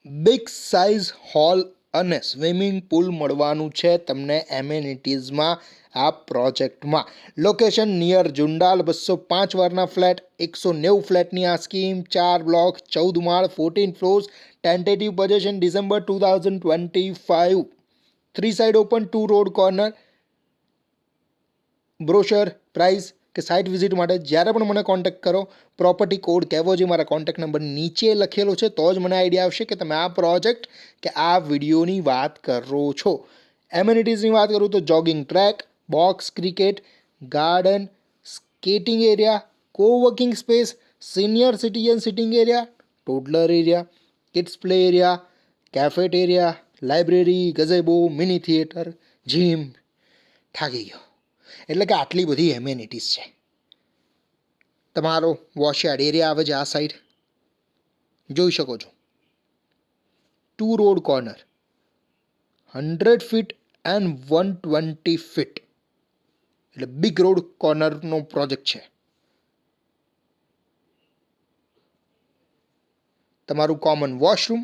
Big size hall અને swimming pool મળવાનું છે તમને એમેનિટીઝમાં આ પ્રોજેક્ટમાં. Location near Jundal. 205 વારના ફ્લેટ, 190 ફ્લેટની આ સ્કીમ. 4 બ્લોક, 14 માળ, 14 floors. Tentative position December 2025. 3 side open, 2 road corner. Brochure, price કે સાઇટ વિઝિટ માટે જ્યારે પણ મને કોન્ટેક્ટ કરો, પ્રોપર્ટી કોડ કહેવો જે મારા કોન્ટેક્ટ નંબર નીચે લખેલો છે, તો જ મને આઈડિયા આવશે કે તમે આ પ્રોજેક્ટ કે આ વિડીયોની વાત કરો છો. એમ્યુનિટીઝની વાત કરું તો jogging track, box cricket, garden, skating area, coworking space, senior citizen sitting area, toddler area, kids play area, cafeteria, library, gazebo, mini theatre, gym. થાકી ગયો. એટલે કે આટલી બધી એમ્યુનિટીઝ છે. તમારો વોશયાર્ડ એરિયા આવે છે આ સાઈડ, જોઈ શકો છો. 2 road corner, 100 feet and 120 feet, એટલે બિગ રોડ કોર્નરનો પ્રોજેક્ટ છે. તમારું કોમન વોશરૂમ,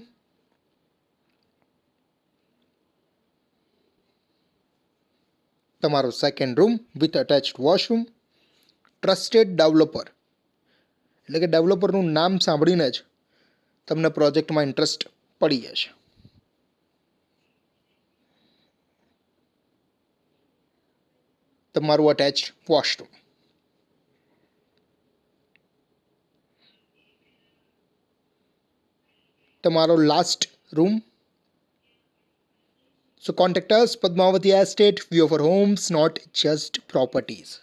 તમારો second room with attached washroom. Trusted developer, એટલે કે ડેવલપરનું નામ સાંભળીને જ તમને પ્રોજેક્ટમાં ઇન્ટરેસ્ટ પડી જશે. તમારું અટેચ્ડ વોશરૂમ. તમારો last room. So contact us, Padmavati Estate. We offer homes, not just properties.